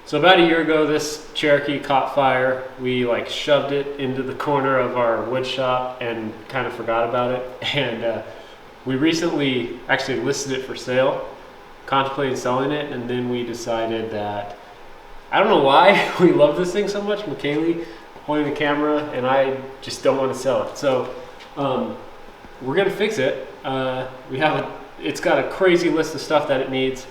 So about a year ago, this Cherokee caught fire. We like shoved it into the corner of our wood shop and kind of forgot about it. And we recently actually listed it for sale, contemplated selling it, and then we decided that, I don't know why, we love this thing so much, McKaylee holding the camera, and I just don't want to sell it. So we're gonna fix it. It's got a crazy list of stuff that it needs.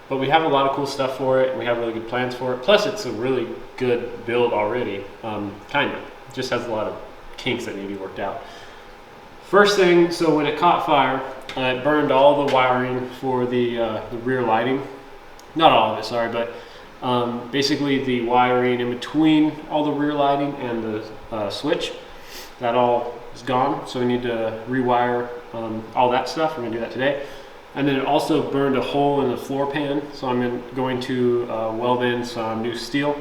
But we have a lot of cool stuff for it, and we have really good plans for it. Plus, it's a really good build already, kind of. It just has a lot of kinks that need to be worked out. First thing, so when it caught fire, it burned all the wiring for the rear lighting. Not all of it, sorry, but basically the wiring in between all the rear lighting and the switch, that all is gone. So we need to rewire all that stuff. We're gonna do that today. And then it also burned a hole in the floor pan, so I'm going to weld in some new steel.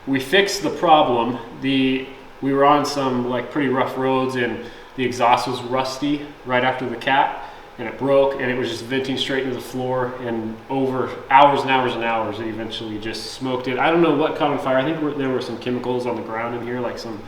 We fixed the problem. We were on some like pretty rough roads, and the exhaust was rusty right after the cat, and it broke, and it was just venting straight into the floor, and over hours and hours and hours, it eventually just smoked it. I don't know what caught on fire. I think there were some chemicals on the ground in here, like some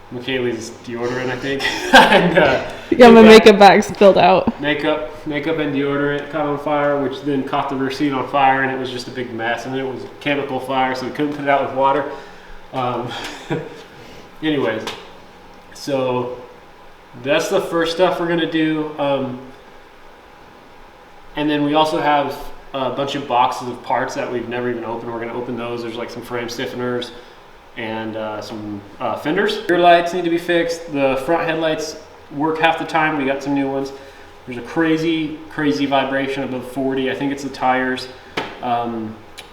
McKaylee's deodorant, I think. And, my makeup bag spilled out. Makeup and deodorant caught on fire, which then caught the rear seat on fire, and it was just a big mess. And it was a chemical fire, so we couldn't put it out with water. Anyways, so that's the first stuff we're gonna do. And then we also have a bunch of boxes of parts that we've never even opened. We're gonna open those. There's like some frame stiffeners and some fenders. Rear lights need to be fixed. The front headlights work half the time. We got some new ones. There's a crazy vibration above 40. I think it's the tires.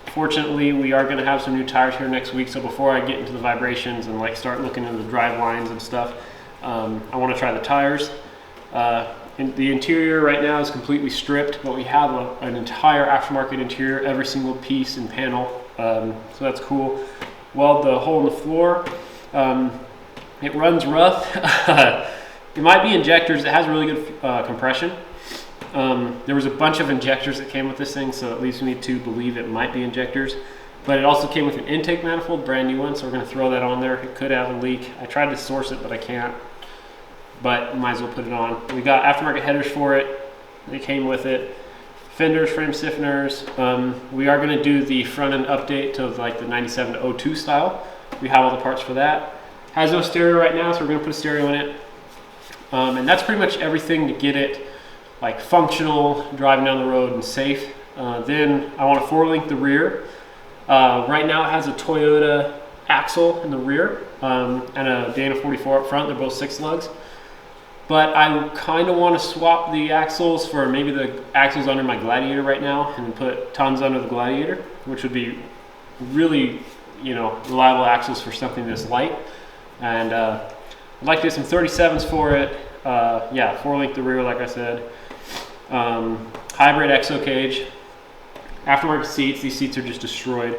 Fortunately, we are gonna have some new tires here next week. So before I get into the vibrations and like start looking into the drive lines and stuff, I wanna try the tires. The interior right now is completely stripped, but we have an entire aftermarket interior, every single piece and panel. So that's cool. Weld the hole in the floor. It runs rough. It might be injectors. It has really good compression. There was a bunch of injectors that came with this thing, so at least we need to believe it might be injectors. But it also came with an intake manifold, brand new one, so we're gonna throw that on there. It could have a leak. I tried to source it, but I can't. But might as well put it on. We got aftermarket headers for it. They came with it. Fenders, frame stiffeners. We are going to do the front end update to like the 97 to 02 style. We have all the parts for that. Has no stereo right now, so we're going to put a stereo in it. And that's pretty much everything to get it like functional, driving down the road and safe. Then I want to 4-link the rear. Right now it has a Toyota axle in the rear and a Dana 44 up front. They're both 6 lugs. But I kind of want to swap the axles for maybe the axles under my Gladiator right now and put tons under the Gladiator, which would be really, reliable axles for something this light. And I'd like to get some 37s for it. 4-link the rear, like I said. Hybrid exo cage. Aftermarket seats. These seats are just destroyed.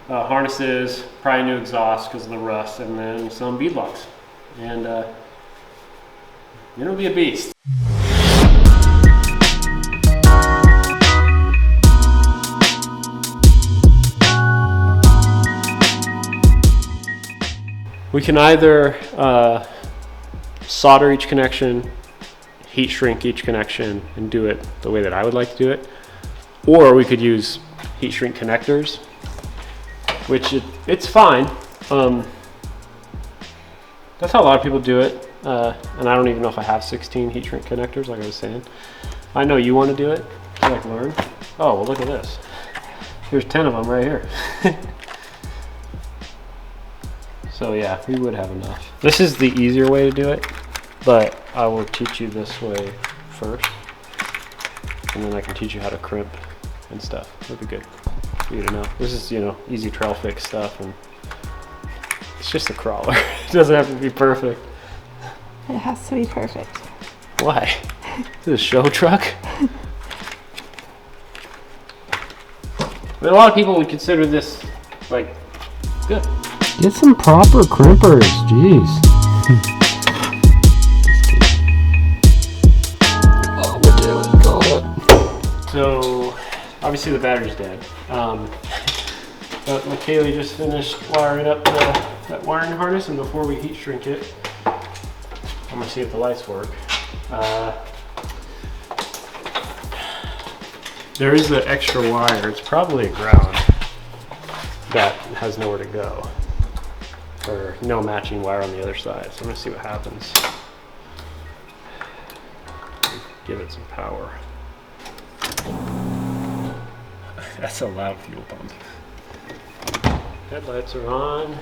Harnesses, probably new exhaust because of the rust, and then some bead locks. And it'll be a beast. We can either solder each connection, heat shrink each connection, and do it the way that I would like to do it, or we could use heat shrink connectors, which it's fine. That's how a lot of people do it. And I don't even know if I have 16 heat shrink connectors, like I was saying. I know you want to do it. Like learn. Oh, well, look at this. Here's 10 of them right here. So yeah, we would have enough. This is the easier way to do it, but I will teach you this way first, and then I can teach you how to crimp and stuff. That'd be good for you to know. This is, easy trail fix stuff, and it's just a crawler. It doesn't have to be perfect. It has to be perfect. Why? Is it a show truck? A lot of people would consider this, like, good. Get some proper crimpers, jeez. So, obviously the battery's dead. But Michaela just finished wiring up that wiring harness, and before we heat shrink it, I'm gonna see if the lights work. There is the extra wire. It's probably a ground that has nowhere to go, or no matching wire on the other side. So I'm gonna see what happens. Give it some power. That's a loud fuel pump. Headlights are on.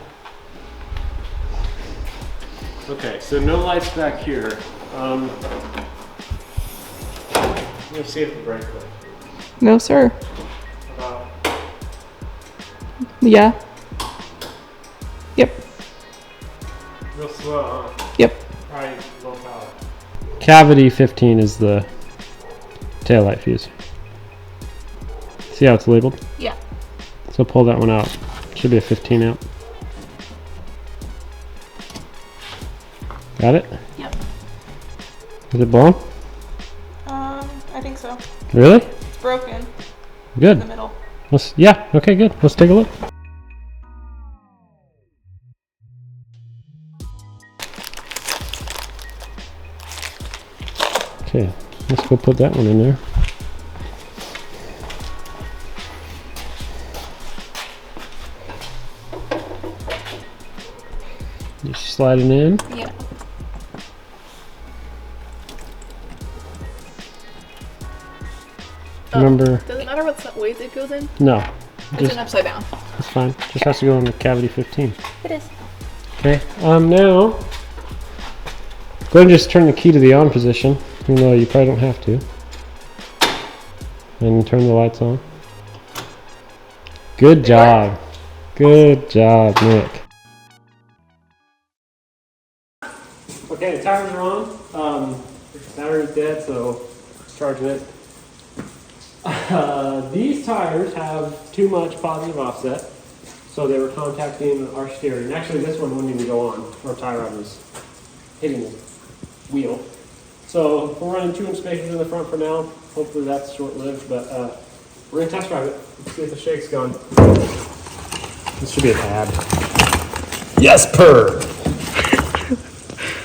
Okay, so no lights back here. Let's see if the brake works. No, sir. About Yeah. Yep. real slow, huh? Yep. Probably low power. Cavity 15 is the taillight fuse. See how it's labeled? Yeah. So pull that one out. Should be a 15 amp. Got it? Yep. Is it blown? I think so. Really? It's broken in the Good. middle. Yeah, okay, good. Let's take a look. Okay, let's go put that one in there. Just slide it in. Yeah. Remember, Does it matter what weight it goes in? no, It's just, an upside down. it's fine. Just has to go in the cavity 15. It is. Okay, now, go ahead and just turn the key to the on position, even though you probably don't have to. And turn the lights on. Good job. Good job, Nick. Okay, the tires are on. The battery's dead, so it's charging it. These tires have too much positive offset, so they were contacting our steering. Actually, this one wouldn't even go on. Our tie rod was hitting the wheel. So we're running 2-inch spacers in the front for now. Hopefully that's short-lived, but we're gonna test drive it. Let's see if the shake's gone. This should be a tab. Yes, per.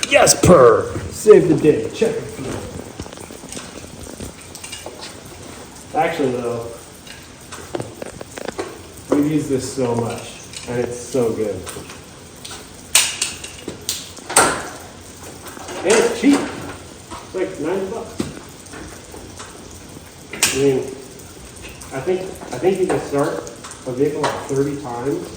Yes, per. Save the day. Check it. Actually, though, we've used this so much, and it's so good. And it's cheap. It's like $90. I mean, I think you can start a vehicle like 30 times.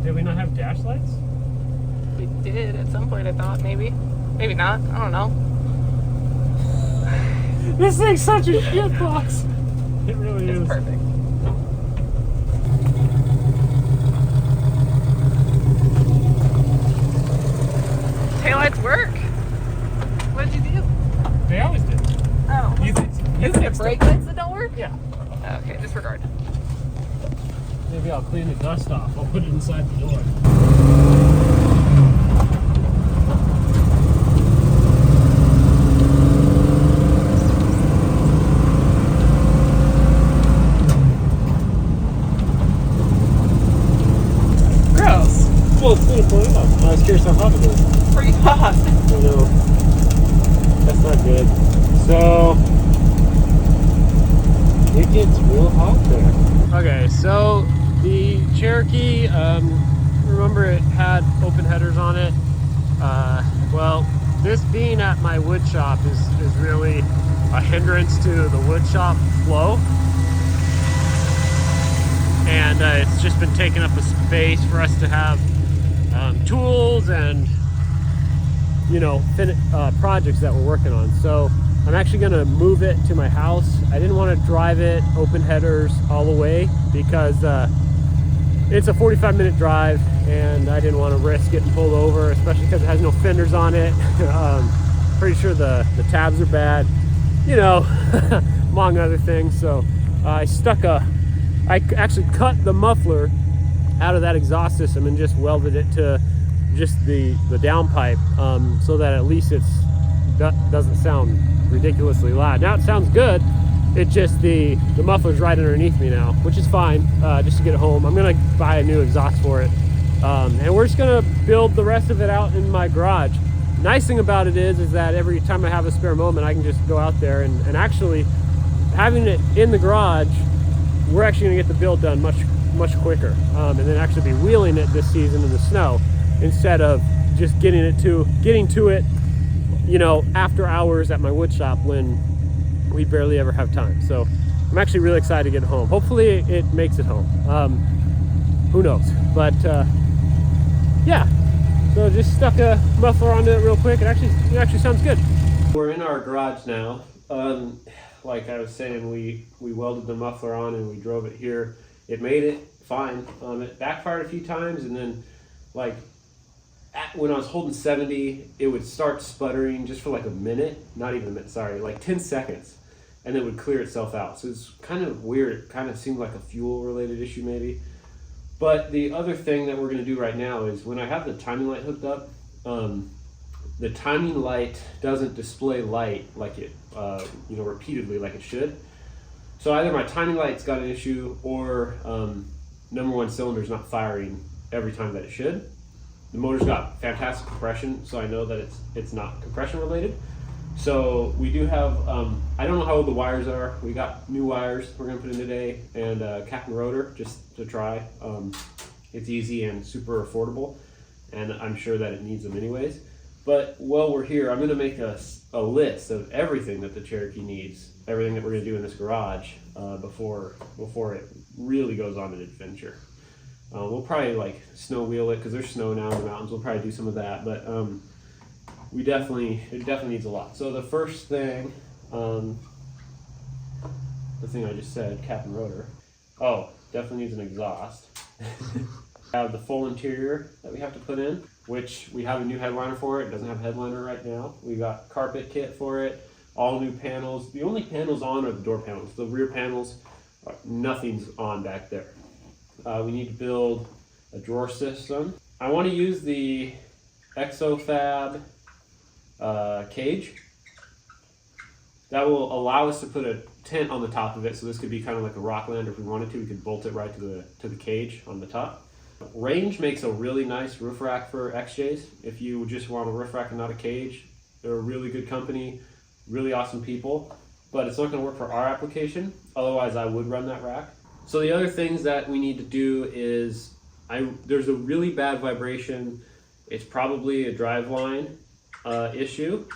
Did we not have dash lights? We did at some point, I thought, maybe. Maybe not. I don't know. This thing's such a shit box. It really is. It's perfect. Taillights work. What did you do? They always did. Oh. You Is it brake lights that don't work? Yeah. Okay, disregard. Maybe I'll clean the dust off. I'll put it inside the door. Gross. Well, it's going to pull it up. I was curious how hot it is. Pretty hot. I know. That's not good. So, it gets real hot there. Okay, so the Cherokee, remember it had open headers on it. Well, this being at my wood shop is really a hindrance to the wood shop flow. And it's just been taking up a space for us to have tools and, you know, projects that we're working on. So I'm actually going to move it to my house. I didn't want to drive it open headers all the way because it's a 45-minute drive, and I didn't want to risk getting pulled over, especially because it has no fenders on it. Pretty sure the tabs are bad, you know, among other things. So I actually cut the muffler out of that exhaust system and just welded it to just the downpipe, so that at least it doesn't sound ridiculously loud. Now it sounds good. It's just the muffler's right underneath me now, which is fine, just to get it home. I'm gonna buy a new exhaust for it, and we're just gonna build the rest of it out in my garage. Nice thing about it is that every time I have a spare moment, I can just go out there and actually having it in the garage, we're actually gonna get the build done much quicker, and then actually be wheeling it this season in the snow instead of just getting to it, you know, after hours at my wood shop when we barely ever have time. So I'm actually really excited to get home. Hopefully it makes it home. Who knows? But yeah, so just stuck a muffler onto it real quick. It actually sounds good. We're in our garage now. Like I was saying, we welded the muffler on and we drove it here. It made it fine. It backfired a few times, and then like when I was holding 70, it would start sputtering just for like a minute, not even a minute, sorry, like 10 seconds. And it would clear itself out. So it's kind of weird. It kind of seemed like a fuel related issue maybe. But the other thing that we're going to do right now is when I have the timing light hooked up, the timing light doesn't display light like it, you know, repeatedly like it should. So either my timing light's got an issue, or number one cylinder's not firing every time that it should. The motor's got fantastic compression, so I know that it's not compression related. So we do have, I don't know how old the wires are. We got new wires we're gonna put in today, and cap and rotor just to try. It's easy and super affordable, and I'm sure that it needs them anyways. But while we're here, I'm gonna make a list of everything that the Cherokee needs, everything that we're gonna do in this garage before it really goes on an adventure. We'll probably like snow wheel it because there's snow now in the mountains. We'll probably do some of that, but it definitely needs a lot. So the first thing, the thing I just said, cap and rotor. Oh, definitely needs an exhaust. We have the full interior that we have to put in, which we have a new headliner for it. It doesn't have a headliner right now. We got carpet kit for it, all new panels. The only panels on are the door panels. The rear panels, nothing's on back there. We need to build a drawer system. I want to use the ExoFab cage. That will allow us to put a tent on the top of it, so this could be kind of like a Rockland. If we wanted to, we could bolt it right to the cage on the top. Range makes a really nice roof rack for XJs. If you just want a roof rack and not a cage, they're a really good company, really awesome people, but it's not going to work for our application. Otherwise, I would run that rack. So the other things that we need to do is, there's a really bad vibration. It's probably a driveline issue.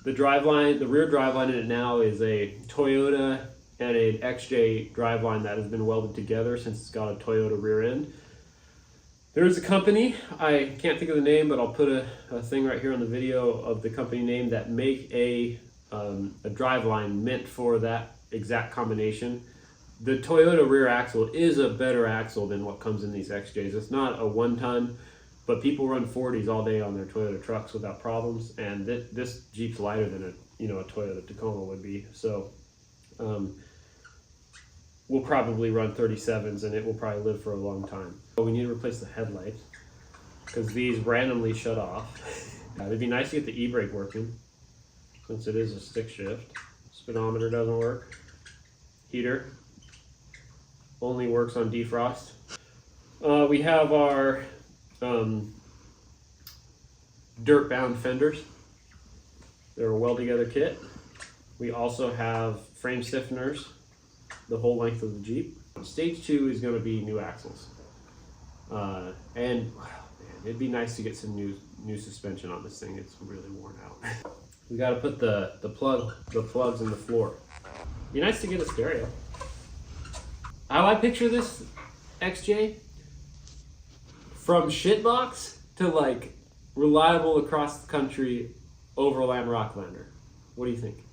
The rear driveline in it now is a Toyota and an XJ driveline that has been welded together since it's got a Toyota rear end. There's a company, I can't think of the name, but I'll put a thing right here on the video of the company name that make a driveline meant for that exact combination. The Toyota rear axle is a better axle than what comes in these XJs. It's not a 1-ton, but people run 40s all day on their Toyota trucks without problems, and this Jeep's lighter than a Toyota Tacoma would be. So we'll probably run 37s, and it will probably live for a long time. But we need to replace the headlights because these randomly shut off. It'd be nice to get the e-brake working since it is a stick shift. Speedometer doesn't work. Heater only works on defrost. We have our dirt bound fenders. They're a weld together kit. We also have frame stiffeners the whole length of the Jeep. Stage 2 is going to be new axles, and wow, man, it'd be nice to get some new suspension on this thing. It's really worn out. We got to put the plugs in the floor. Be nice to get a stereo. How I picture this XJ, from shitbox to like reliable across the country overland Rocklander. What do you think?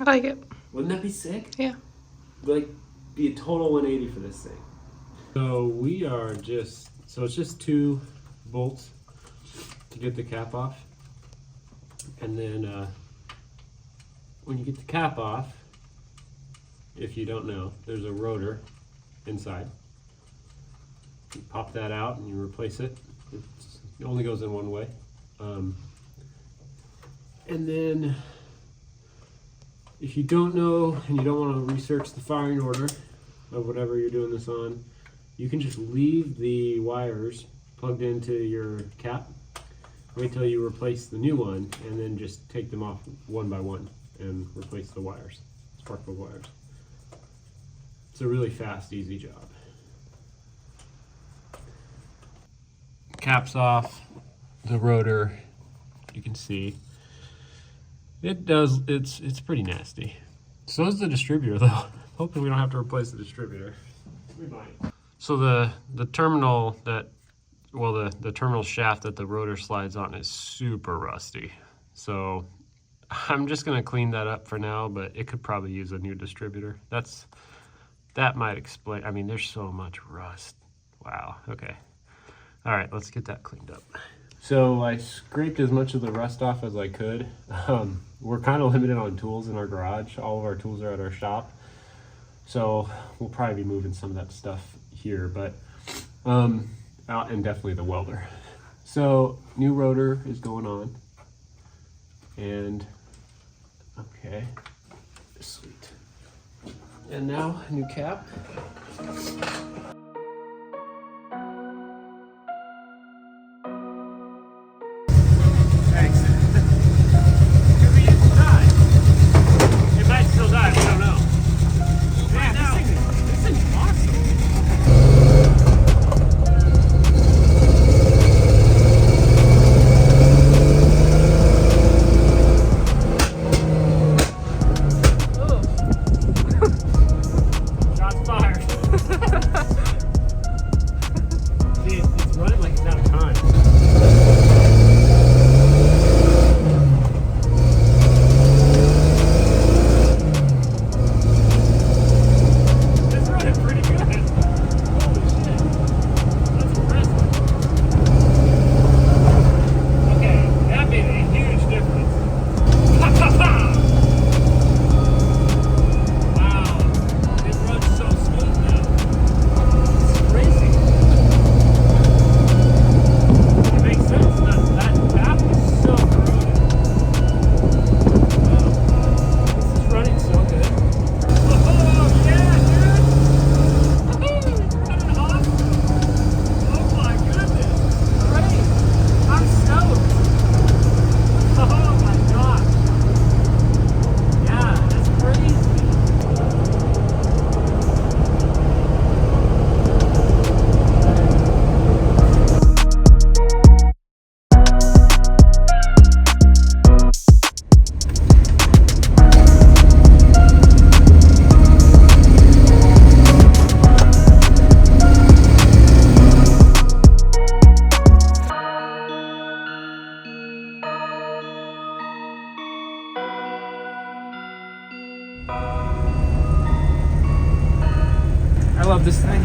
I like it. Wouldn't that be sick? Yeah. Like, be a total 180 for this thing. So we are just, so it's just 2 bolts to get the cap off. And then when you get the cap off, if you don't know, there's a rotor inside. You pop that out and you replace it. It only goes in one way. And then if you don't know and you don't want to research the firing order of whatever you're doing this on, you can just leave the wires plugged into your cap, wait till you replace the new one, and then just take them off one by one and replace the wires, spark plug wires. It's a really fast, easy job. Cap's off, the rotor, you can see it's pretty nasty. So is the distributor though. Hoping we don't have to replace the distributor. We might. So the terminal that, well, the terminal shaft that the rotor slides on is super rusty. So I'm just gonna clean that up for now, but it could probably use a new distributor. That might explain, I mean, there's so much rust. Wow, okay. All right, let's get that cleaned up. So I scraped as much of the rust off as I could. We're kind of limited on tools in our garage. All of our tools are at our shop. So we'll probably be moving some of that stuff here, but, and definitely the welder. So new rotor is going on. And, okay, sweet. And now, new cap. I love this thing.